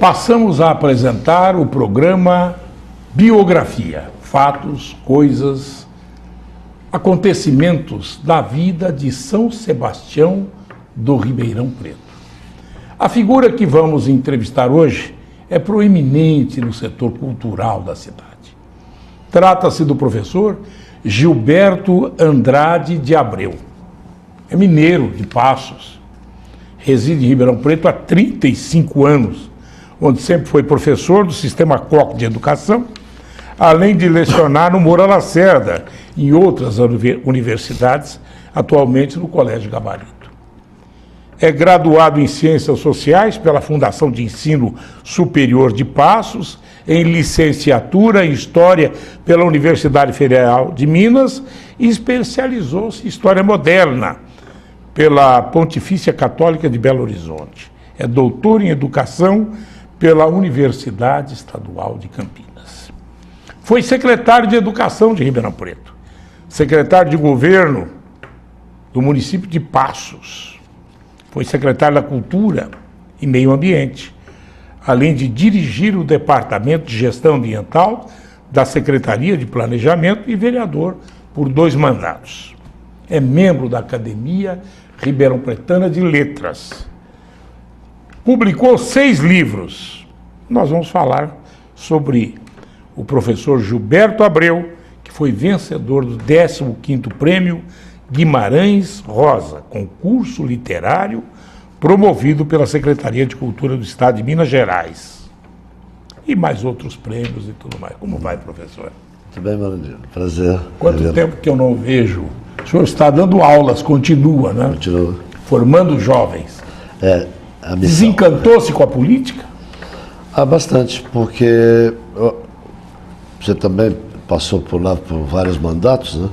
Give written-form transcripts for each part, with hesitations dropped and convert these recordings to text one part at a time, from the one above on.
Passamos a apresentar o programa Biografia, fatos, coisas, acontecimentos da vida de São Sebastião do Ribeirão Preto. A figura que vamos entrevistar hoje é proeminente no setor cultural da cidade. Trata-se do professor Gilberto Andrade de Abreu. É mineiro de Passos, reside em Ribeirão Preto há 35 anos, onde sempre foi professor do Sistema Coque de Educação, além de lecionar no Moura Lacerda e em outras universidades, atualmente no Colégio Gabarito. É graduado em Ciências Sociais pela Fundação de Ensino Superior de Passos, em licenciatura em História pela Universidade Federal de Minas e especializou-se em História Moderna pela Pontifícia Católica de Belo Horizonte. É doutor em Educação pela Universidade Estadual de Campinas. Foi secretário de Educação de Ribeirão Preto, secretário de Governo do município de Passos, foi secretário da Cultura e Meio Ambiente, além de dirigir o Departamento de Gestão Ambiental da Secretaria de Planejamento e vereador por 2 mandatos. É membro da Academia Ribeirão Pretana de Letras. Publicou 6 livros. Nós vamos falar sobre o professor Gilberto Abreu, que foi vencedor do 15º Prêmio Guimarães Rosa, concurso literário promovido pela Secretaria de Cultura do Estado de Minas Gerais. E mais outros prêmios e tudo mais. Como vai, professor? Muito bem, Malandino. Prazer. Quanto tempo que eu não vejo? O senhor está dando aulas, continua, né? Continua. Formando jovens. A missão. Desencantou-se com a política? Bastante, porque você também passou por lá por vários mandatos, né?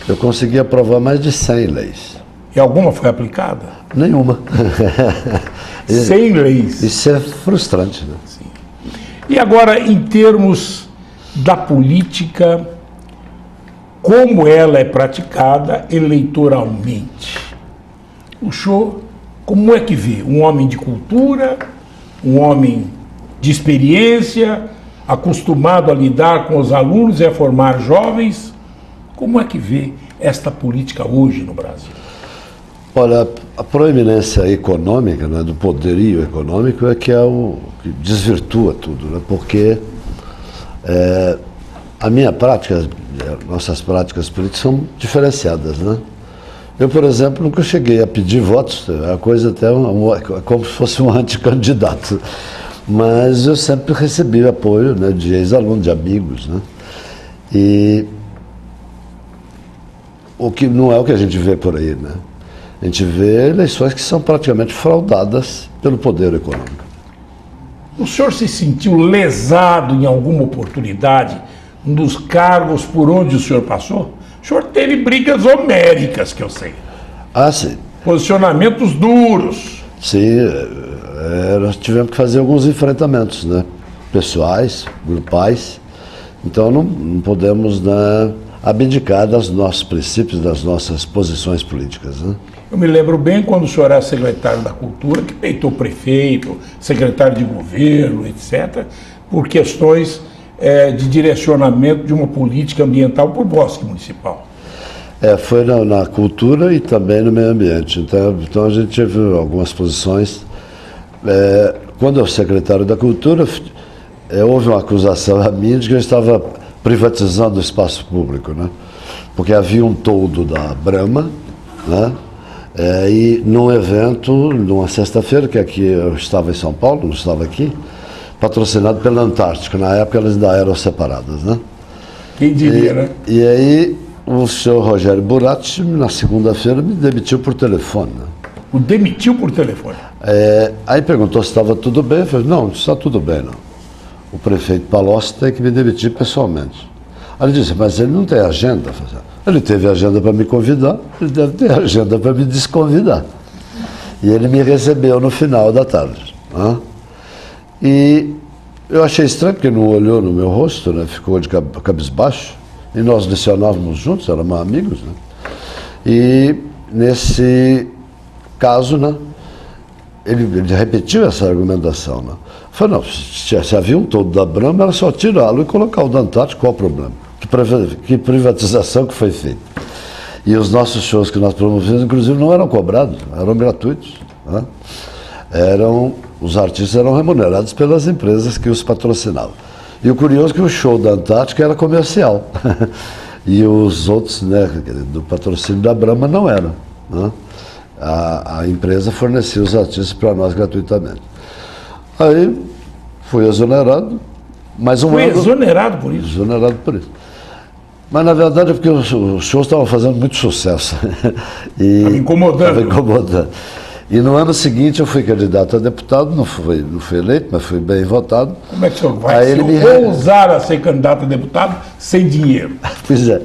Eu consegui aprovar mais de 100 leis. E alguma foi aplicada? Nenhuma. 100 leis. Isso é frustrante, né? Sim. E agora, em termos da política, como ela é praticada eleitoralmente? O senhor, como é que vê? Um homem de cultura, um homem de experiência, acostumado a lidar com os alunos e a formar jovens, como é que vê esta política hoje no Brasil? Olha, a proeminência econômica, né, do poderio econômico é que é o que desvirtua tudo, né? Porque a minha prática, nossas práticas políticas são diferenciadas, né? Eu, por exemplo, nunca cheguei a pedir votos, é uma coisa até como se fosse um anticandidato, mas eu sempre recebi apoio, né, de ex-alunos, de amigos, né? E o que não é o que a gente vê por aí, né? A gente vê eleições que são praticamente fraudadas pelo poder econômico. O senhor se sentiu lesado em alguma oportunidade nos cargos por onde o senhor passou? O senhor teve brigas homéricas, que eu sei. Sim. Posicionamentos duros. Sim, nós tivemos que fazer alguns enfrentamentos, né? Pessoais, grupais. Então não podemos, né, abdicar dos nossos princípios, das nossas posições políticas, né? Eu me lembro bem quando o senhor era secretário da Cultura, que peitou prefeito, secretário de governo, etc., por questões de direcionamento de uma política ambiental para o bosque municipal. Foi na cultura e também no meio ambiente. Então a gente teve algumas posições. Quando eu fui secretário da Cultura, houve uma acusação a mim de que eu estava privatizando o espaço público, né? Porque havia um toldo da Brahma, né? E num evento, numa sexta-feira, que aqui eu estava em São Paulo, não estava aqui, patrocinado pela Antártica. Na época elas ainda eram separadas, né? Quem diria, né? E aí o senhor Rogério Buratti, na segunda-feira, me demitiu por telefone, né? O demitiu por telefone? Aí perguntou se estava tudo bem. Eu falei, não está tudo bem, não. O prefeito Palocci tem que me demitir pessoalmente. Aí ele disse, mas ele não tem agenda. Eu falei, ele teve agenda para me convidar, ele deve ter agenda para me desconvidar. E ele me recebeu no final da tarde, né? E eu achei estranho, porque não olhou no meu rosto, né? Ficou de cabisbaixo. E nós lecionávamos juntos, éramos amigos, né? E nesse caso, né, ele repetiu essa argumentação, né? Falei, não, se havia um todo da Brahma, era só tirá-lo e colocar o da Antártica, qual o problema? Que privatização que foi feita. E os nossos shows que nós promovemos, inclusive, não eram cobrados, eram gratuitos, né? Os artistas eram remunerados pelas empresas que os patrocinavam. E o curioso é que o show da Antártica era comercial. E os outros, né, do patrocínio da Brahma não eram, né? A empresa fornecia os artistas para nós gratuitamente. Aí fui exonerado, mas um ano... Foi exonerado por isso? Exonerado por isso. Mas na verdade é porque os shows estavam fazendo muito sucesso. Estava incomodando. Estava incomodando. E no ano seguinte eu fui candidato a deputado, não fui eleito, mas fui bem votado. Como é que o senhor vai ousar a ser candidato a deputado sem dinheiro? Pois é,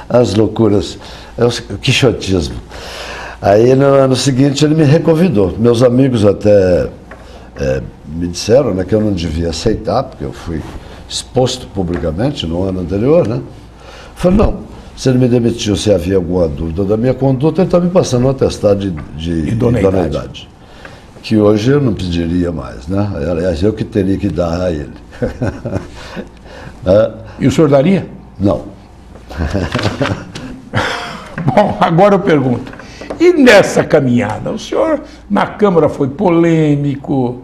as loucuras, é o quixotismo. Aí no ano seguinte ele me reconvidou. Meus amigos até me disseram, né, que eu não devia aceitar, porque eu fui exposto publicamente no ano anterior, né? Eu falei, não, se ele me demitiu, se havia alguma dúvida da minha conduta, ele está me passando um atestado de idoneidade. Que hoje eu não pediria mais, né? Aliás, eu que teria que dar a ele. E o senhor daria? Não. Bom, agora eu pergunto. E nessa caminhada, o senhor na Câmara foi polêmico,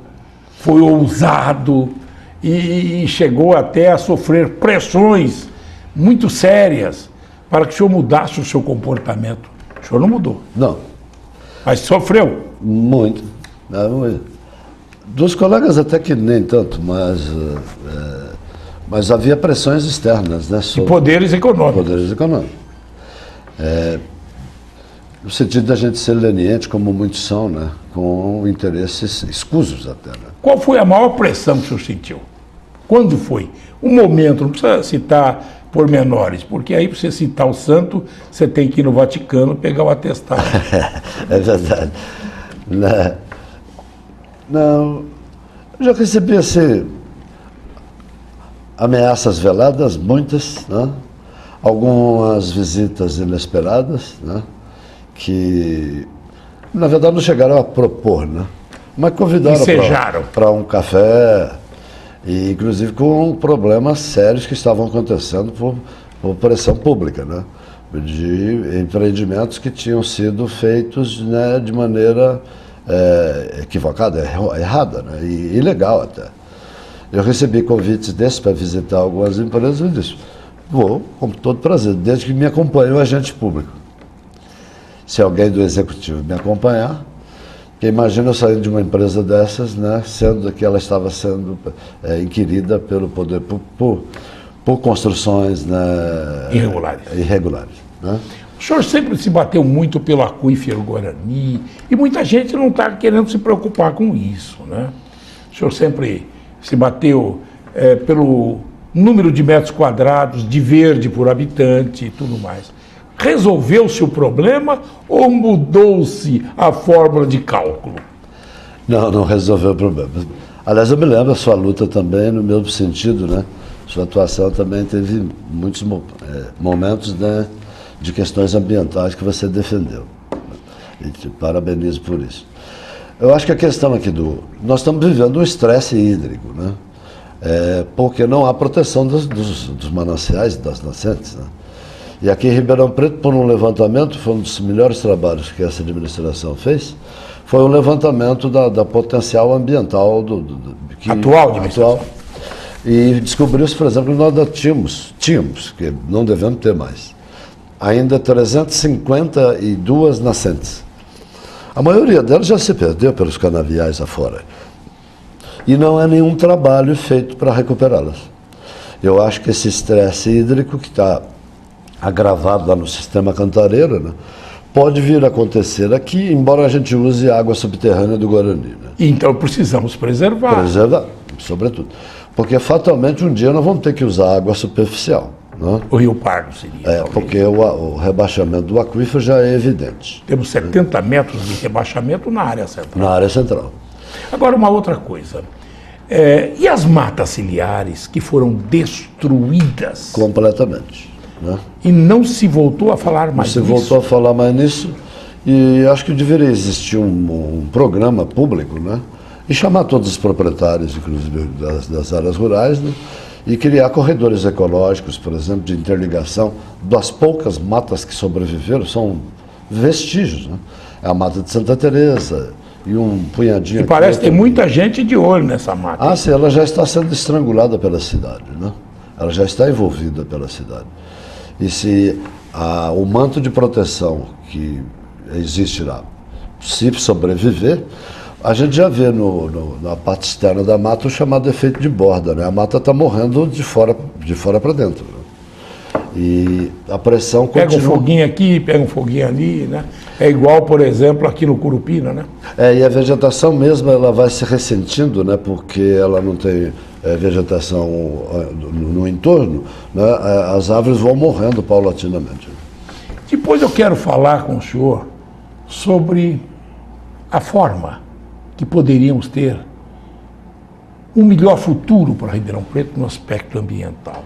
foi ousado e chegou até a sofrer pressões muito sérias para que o senhor mudasse o seu comportamento. O senhor não mudou. Não. Mas sofreu? Muito. Dos colegas até que nem tanto, mas havia pressões externas, né? E poderes econômicos. Poderes econômicos. No sentido da gente ser leniente, como muitos são, né? Com interesses escusos até. Né? Qual foi a maior pressão que o senhor sentiu? Quando foi? Um momento, não precisa citar pormenores, porque aí para você citar o santo, você tem que ir no Vaticano pegar o atestado. É verdade. Não, eu já recebi assim, ameaças veladas, muitas, né? Algumas visitas inesperadas, né? Que, na verdade, não chegaram a propor, né? Mas convidaram para um café, e inclusive com problemas sérios que estavam acontecendo por pressão pública, né? De empreendimentos que tinham sido feitos, né, de maneira equivocada, errada, né? E ilegal até. Eu recebi convites desses para visitar algumas empresas e disse, vou, com todo prazer, desde que me acompanhe o agente público. Se alguém do executivo me acompanhar, porque imagina eu sair de uma empresa dessas, né, sendo que ela estava sendo inquirida pelo poder por construções, né, irregulares. Né? O senhor sempre se bateu muito pelo aquífero Guarani e muita gente não está querendo se preocupar com isso, né? O senhor sempre se bateu pelo número de metros quadrados de verde por habitante e tudo mais. Resolveu-se o problema ou mudou-se a fórmula de cálculo? Não resolveu o problema. Aliás, eu me lembro da sua luta também no mesmo sentido, né? Sua atuação também teve muitos momentos, né, de questões ambientais que você defendeu. E te parabenizo por isso. Eu acho que a questão aqui nós estamos vivendo um estresse hídrico, né? Porque não há proteção dos mananciais e das nascentes, né? E aqui em Ribeirão Preto, por um levantamento, foi um dos melhores trabalhos que essa administração fez, foi um levantamento da potencial ambiental atual. E descobriu-se, por exemplo, que nós tínhamos, que não devemos ter mais, ainda 352 nascentes. A maioria delas já se perdeu pelos canaviais afora. E não há nenhum trabalho feito para recuperá-las. Eu acho que esse estresse hídrico que está agravado lá no sistema Cantareira, né, pode vir a acontecer aqui, embora a gente use água subterrânea do Guarani. Né? Então precisamos preservar. Preservar, sobretudo. Porque fatalmente um dia nós vamos ter que usar água superficial. Né? O Rio Pardo seria. Porque o rebaixamento do aquífero já é evidente. Temos 70 metros de rebaixamento na área central. Na área central. Agora, uma outra coisa. E as matas ciliares que foram destruídas? Completamente. Né? E não se voltou a falar mais nisso? Não se voltou a falar mais nisso. E acho que deveria existir um programa público, né? E chamar todos os proprietários, inclusive das áreas rurais, né? E criar corredores ecológicos, por exemplo, de interligação das poucas matas que sobreviveram, são vestígios, né? É a mata de Santa Teresa e um punhadinho... E parece que tem muita gente de olho nessa mata. Ah, sim, ela já está sendo estrangulada pela cidade, né? Ela já está envolvida pela cidade. E se o manto de proteção que existe lá, se sobreviver, a gente já vê na parte externa da mata o chamado efeito de borda, né? A mata está morrendo de fora para dentro, né? E a pressão pega continua... um foguinho aqui, pega um foguinho ali, né? É igual, por exemplo, aqui no Curupira, né? E a vegetação mesmo, ela vai se ressentindo, né? Porque ela não tem vegetação no entorno, né? As árvores vão morrendo paulatinamente. Depois eu quero falar com o senhor sobre a forma que poderíamos ter um melhor futuro para Ribeirão Preto no aspecto ambiental.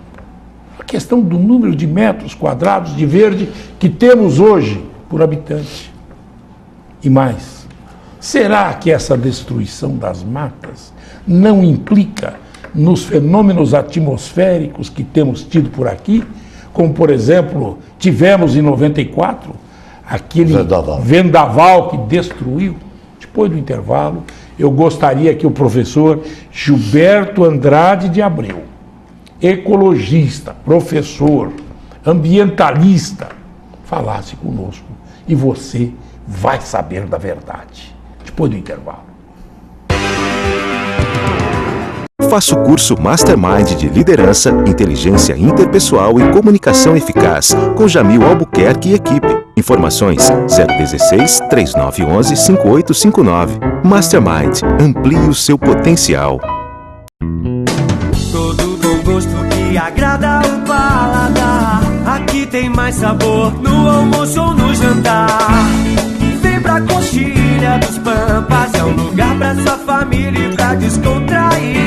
A questão do número de metros quadrados de verde que temos hoje por habitante. E mais, será que essa destruição das matas não implica nos fenômenos atmosféricos que temos tido por aqui, como, por exemplo, tivemos em 94, aquele vendaval que destruiu? Depois do intervalo, eu gostaria que o professor Gilberto Andrade de Abreu, ecologista, professor, ambientalista, falasse conosco. E você vai saber da verdade. Depois do intervalo. Faça o curso Mastermind de Liderança, Inteligência Interpessoal e Comunicação Eficaz com Jamil Albuquerque e equipe. Informações 016-3911-5859. Mastermind. Amplie o seu potencial. Todo bom gosto que agrada o paladar. Aqui tem mais sabor no almoço ou no jantar. Vem pra Coxilha dos Pampas, é um lugar pra sua família e pra descontrair.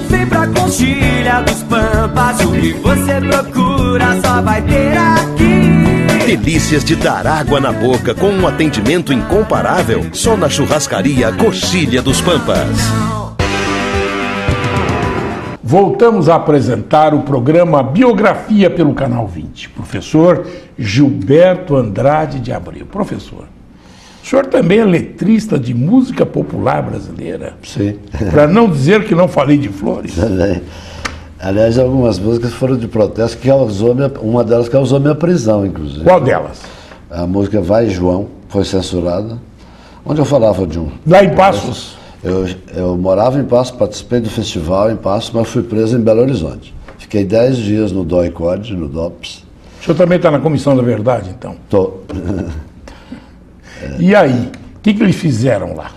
Vem pra Coxilha dos Pampas, o que você procura só vai ter aqui. Delícias de dar água na boca com um atendimento incomparável só na churrascaria Coxilha dos Pampas. Voltamos a apresentar o programa Biografia pelo Canal 20. Professor Gilberto Andrade de Abreu. Professor, o senhor também é letrista de música popular brasileira. Sim. Para não dizer que não falei de flores. Também. Aliás, algumas músicas foram de protesto que uma delas causou minha prisão, inclusive. Qual delas? A música Vai João, foi censurada, onde eu falava de um... Lá em Passos? Eu morava em Passos, participei do festival em Passos, mas fui preso em Belo Horizonte. Fiquei 10 dias no DOI-CODE, no DOPS. O senhor também está na Comissão da Verdade, então? Estou. E aí, o que eles fizeram lá?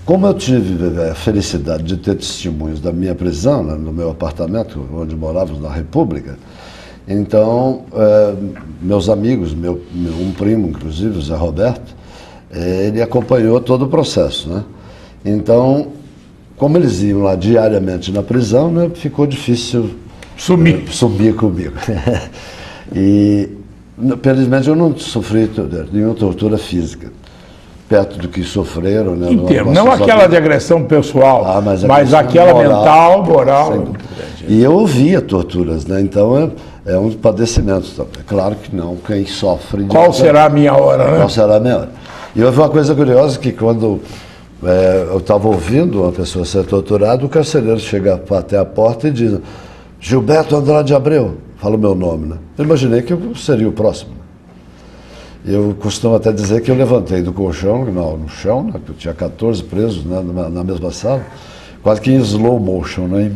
Como eu tive a felicidade de ter testemunhos da minha prisão, né, no meu apartamento, onde morávamos na República, então, meus amigos, um primo, inclusive, o Zé Roberto, ele acompanhou todo o processo, né? Então, como eles iam lá diariamente na prisão, né, ficou difícil sumir comigo. E, felizmente, eu não sofri nenhuma tortura física, perto do que sofreram. Né, não aquela de agressão pessoal, mas aquela moral. E eu ouvia torturas, né? Então é um padecimento também. Claro que não, quem sofre... Qual será a minha hora, né? Qual será a minha hora? E houve uma coisa curiosa, que quando eu estava ouvindo uma pessoa ser torturada, o carcereiro chega até a porta e diz: Gilberto Andrade de Abreu, fala o meu nome, né? Eu imaginei que eu seria o próximo. Eu costumo até dizer que eu levantei do colchão, no chão, né? Eu tinha 14 presos, né, na mesma sala, quase que em slow motion, né?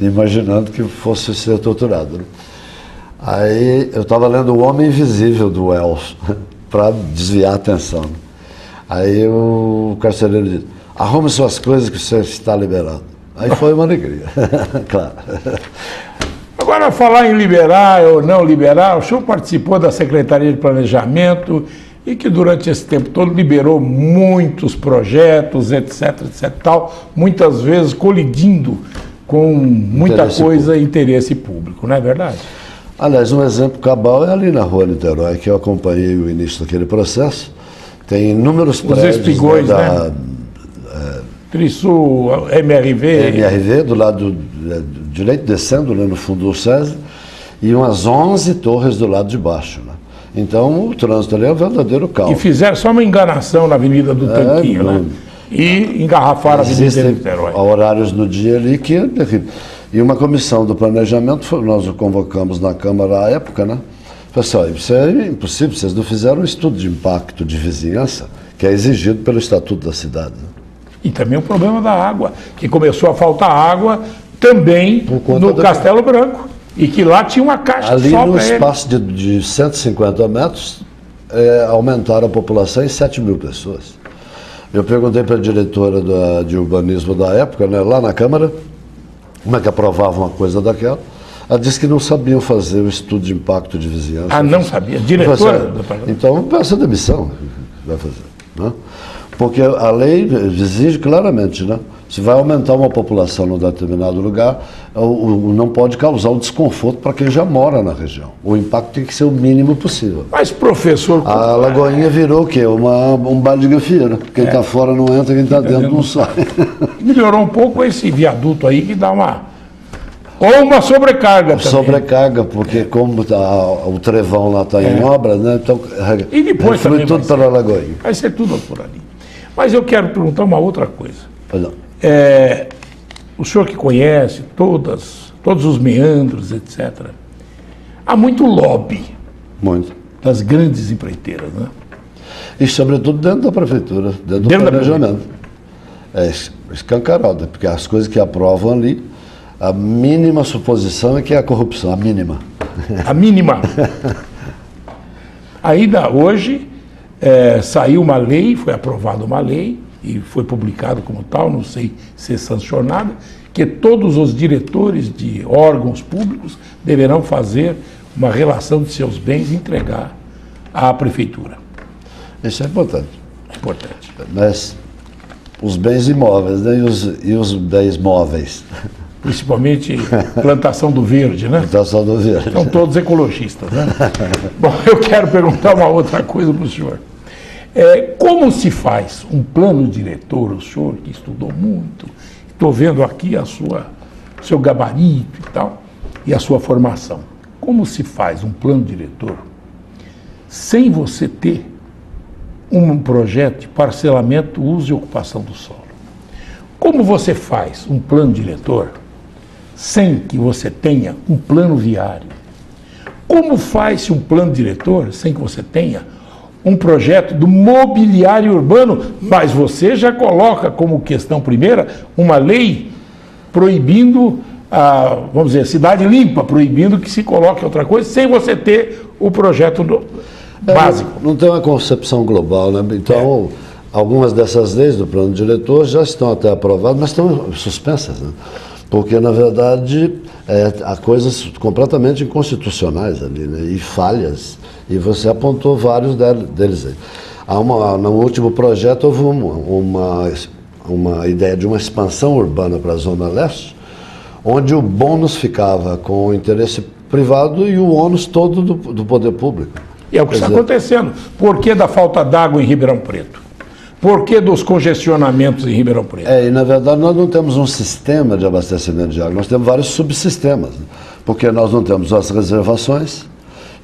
Imaginando que fosse ser torturado. Né? Aí eu estava lendo O Homem Invisível, do Wells, para desviar a atenção. Aí o carcereiro disse: arrume suas coisas que você está liberado. Aí foi uma alegria, claro. Agora, falar em liberar ou não liberar, o senhor participou da Secretaria de Planejamento e que durante esse tempo todo liberou muitos projetos, etc, tal, muitas vezes colidindo com muita interesse público, não é verdade? Aliás, um exemplo cabal é ali na Rua Niterói, que eu acompanhei o início daquele processo. Tem inúmeros prédios espigões, né? Trisul, MRV, do lado direito, descendo, né, no fundo do César, e umas 11 torres do lado de baixo. Né? Então, o trânsito ali é um verdadeiro caos. E fizeram só uma enganação na Avenida do Tanquinho, né? E engarrafaram a Avenida de Niterói. Horários no dia ali que é terrível. E uma comissão do planejamento, nós o convocamos na Câmara à época, né? Pessoal, isso é impossível, vocês não fizeram um estudo de impacto de vizinhança, que é exigido pelo Estatuto da Cidade. Né? E também o problema da água, que começou a faltar água também no Castelo Branco, e que lá tinha uma caixa ali só no para ele. espaço de 150 metros, aumentaram a população em 7 mil pessoas. Eu perguntei para a diretora de urbanismo da época, né, lá na Câmara, como é que aprovava uma coisa daquela. Ela disse que não sabiam fazer o estudo de impacto de vizinhança. Ah, não sabia? Diretora? Então, peça demissão. Vai fazer, né? Porque a lei exige claramente, né? Se vai aumentar uma população num determinado lugar, não pode causar um desconforto para quem já mora na região. O impacto tem que ser o mínimo possível. Mas, professor... A Lagoinha virou o quê? Um baile de gafieira. Quem está fora não entra, quem está dentro não sai. Melhorou um pouco esse viaduto aí que dá uma... Ou uma sobrecarga também. Sobrecarga, porque como o Trevão lá está em obra, né? Então, e depois também tudo pela Lagoinha. Vai ser tudo por ali. Mas eu quero perguntar uma outra coisa. Perdão. O senhor que conhece todos os meandros, etc. Há muito lobby Muito. das grandes empreiteiras, né? E sobretudo dentro da prefeitura, dentro do planejamento. É escancarado, porque as coisas que aprovam ali, a mínima suposição é que é a corrupção, a mínima. A mínima. Ainda hoje saiu uma lei, foi aprovada uma lei, e foi publicado como tal, não sei se é sancionada, que todos os diretores de órgãos públicos deverão fazer uma relação de seus bens e entregar à prefeitura. Isso é importante. É importante. Mas os bens imóveis, né? e os bens móveis. Principalmente plantação do verde, né? Plantação do verde. São todos ecologistas, né? Bom, eu quero perguntar uma outra coisa para o senhor. Como se faz um plano diretor, o senhor que estudou muito, estou vendo aqui seu gabarito e tal, e a sua formação. Como se faz um plano diretor sem você ter um projeto de parcelamento, uso e ocupação do solo? Como você faz um plano diretor sem que você tenha um plano viário? Como faz-se um plano diretor sem que você tenha um projeto do mobiliário urbano, mas você já coloca como questão primeira uma lei proibindo, vamos dizer, cidade limpa, proibindo que se coloque outra coisa, sem você ter o projeto básico. Não tem uma concepção global, né? Então, algumas dessas leis do plano diretor já estão até aprovadas, mas estão suspensas, né? Porque, na verdade, há coisas completamente inconstitucionais ali, né? E falhas. E você apontou vários deles aí. No último projeto houve uma ideia de uma expansão urbana para a Zona Leste, onde o bônus ficava com o interesse privado e o ônus todo do poder público. E é o que está acontecendo. Por que da falta d'água em Ribeirão Preto? Por que dos congestionamentos em Ribeirão Preto? E na verdade nós não temos um sistema de abastecimento de água, nós temos vários subsistemas, né? Porque nós não temos as reservações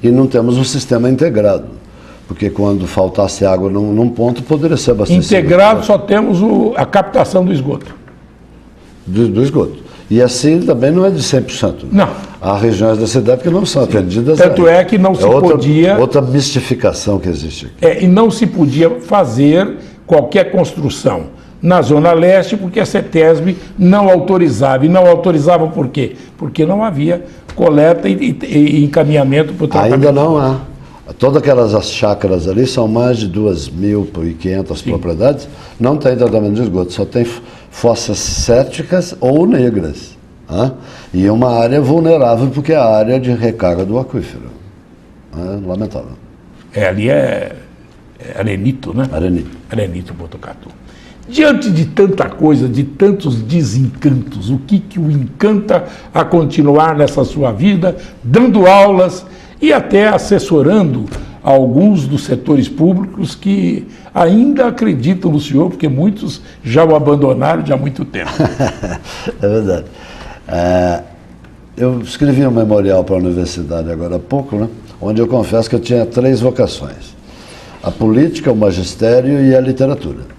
e não temos um sistema integrado. Porque quando faltasse água num ponto, poderia ser abastecido. Integrado só temos a captação do esgoto. Do esgoto. E assim também não é de 100%. Não. Há regiões da cidade que não são atendidas. Tanto é que não se podia... Outra mistificação que existe aqui. E não se podia fazer qualquer construção na Zona Leste, porque a CETESB não autorizava. E não autorizava por quê? Porque não havia coleta e encaminhamento para o tratamento. Ainda não há. Todas aquelas chácaras ali são mais de 2.500 propriedades, não tem tratamento de esgoto, só tem fossas céticas ou negras. E uma área vulnerável, porque é a área de recarga do aquífero. Lamentável. Ali é arenito, né? Arenito. Arenito Botucatu. Diante de tanta coisa, de tantos desencantos, o que o encanta a continuar nessa sua vida, dando aulas e até assessorando alguns dos setores públicos que ainda acreditam no senhor, porque muitos já o abandonaram já há muito tempo. É verdade. Eu escrevi um memorial para a universidade agora há pouco, né, onde eu confesso que eu tinha 3 vocações: a política, o magistério e a literatura.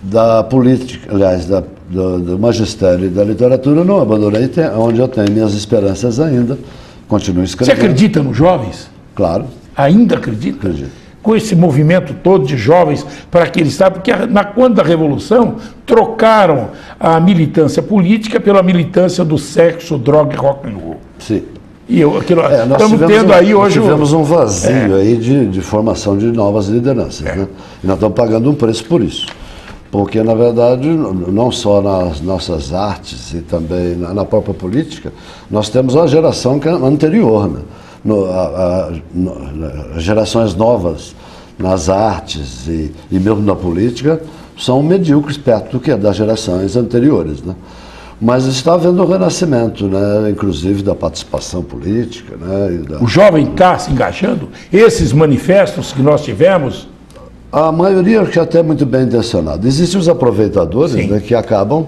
Da política, aliás, do magistério e da literatura, eu não abandonei, onde eu tenho minhas esperanças ainda, continuo escrevendo. Você acredita nos jovens? Claro. Ainda acredita? Acredito. Com esse movimento todo de jovens para que eles saibam, porque quando da Revolução trocaram a militância política pela militância do sexo, droga e rock and roll. Sim. E estamos tendo aí hoje... Nós tivemos um vazio aí de formação de novas lideranças, né? E nós estamos pagando um preço por isso. Porque, na verdade, não só nas nossas artes e também na própria política, nós temos uma geração que é anterior, né? Gerações novas nas artes e mesmo na política são medíocres perto do que é das gerações anteriores, né? Mas está havendo um renascimento, né? Inclusive da participação política, né? O jovem está se engajando? Esses manifestos que nós tivemos... A maioria acho que até muito bem intencionada. Existem os aproveitadores, né, que acabam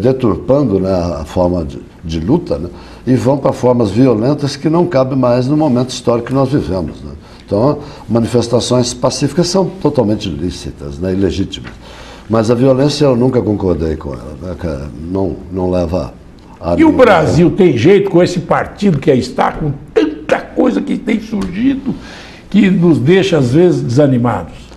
deturpando, né, a forma de luta, né, e vão para formas violentas que não cabem mais no momento histórico que nós vivemos, né. Então, manifestações pacíficas são totalmente lícitas, né, e legítimas. Mas a violência eu nunca concordei com ela, né, não leva a... E o Brasil tem jeito com esse partido que aí está, com tanta coisa que tem surgido, que nos deixa às vezes desanimados?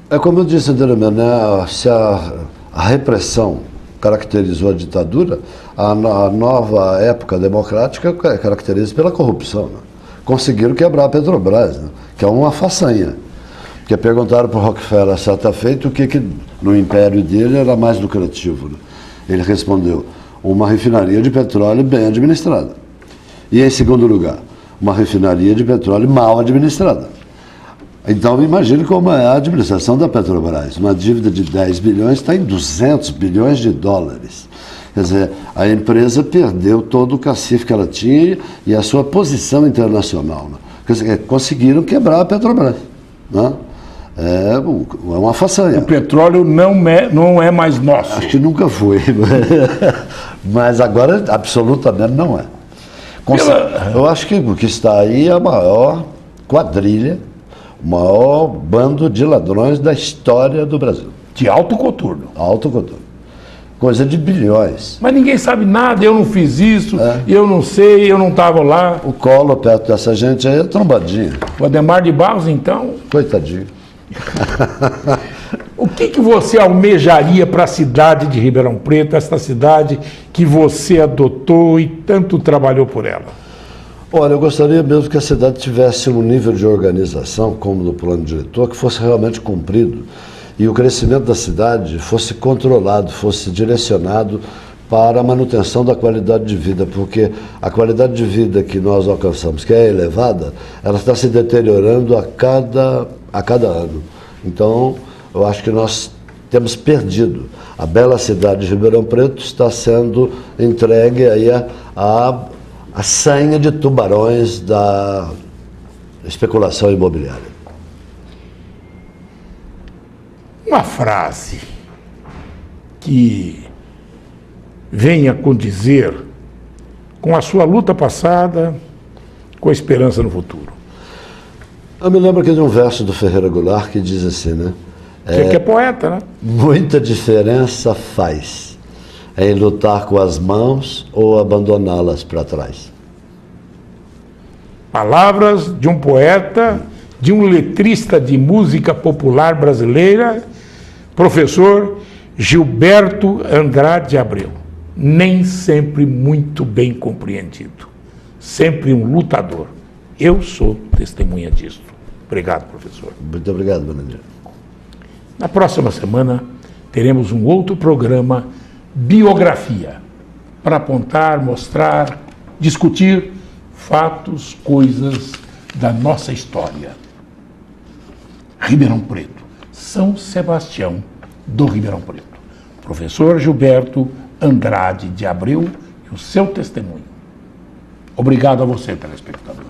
É como eu disse anteriormente, né, se a repressão caracterizou a ditadura, a nova época democrática caracteriza pela corrupção, né? Conseguiram quebrar a Petrobras, né, que é uma façanha. Porque perguntaram para o Rockefeller certa feita o que no império dele era mais lucrativo, né? Ele respondeu: uma refinaria de petróleo bem administrada. E em segundo lugar, uma refinaria de petróleo mal administrada. Então, imagine como é a administração da Petrobras. Uma dívida de 10 bilhões está em 200 bilhões de dólares. Quer dizer, a empresa perdeu todo o cacife que ela tinha e a sua posição internacional, né? Quer dizer, conseguiram quebrar a Petrobras, né? É uma façanha. O petróleo não é mais nosso. Acho que nunca foi. Mas agora, absolutamente, não é. Eu acho que o que está aí é a maior quadrilha, o maior bando de ladrões da história do Brasil. De alto coturno. Alto coturno. Coisa de bilhões. Mas ninguém sabe nada, eu não fiz isso, eu não sei, eu não estava lá. O Collor, perto dessa gente aí, é trombadinha. O Adhemar de Barros, então... Coitadinho. O que você almejaria para a cidade de Ribeirão Preto, esta cidade que você adotou e tanto trabalhou por ela? Olha, eu gostaria mesmo que a cidade tivesse um nível de organização, como no plano diretor, que fosse realmente cumprido e o crescimento da cidade fosse controlado, fosse direcionado para a manutenção da qualidade de vida, porque a qualidade de vida que nós alcançamos, que é elevada, ela está se deteriorando a cada ano. Então, eu acho que nós temos perdido. A bela cidade de Ribeirão Preto está sendo entregue aí a sanha de tubarões da especulação imobiliária. Uma frase que venha condizer com a sua luta passada, com a esperança no futuro. Eu me lembro aqui de um verso do Ferreira Goulart que diz assim, né? Que é poeta, né? Muita diferença faz em lutar com as mãos ou abandoná-las para trás. Palavras de um poeta, de um letrista de música popular brasileira, professor Gilberto Andrade Abreu. Nem sempre muito bem compreendido. Sempre um lutador. Eu sou testemunha disso. Obrigado, professor. Muito obrigado, Benedito. Na próxima semana, teremos um outro programa, Biografia, para apontar, mostrar, discutir fatos, coisas da nossa história. Ribeirão Preto, São Sebastião do Ribeirão Preto. Professor Gilberto Andrade de Abreu e o seu testemunho. Obrigado a você, telespectador.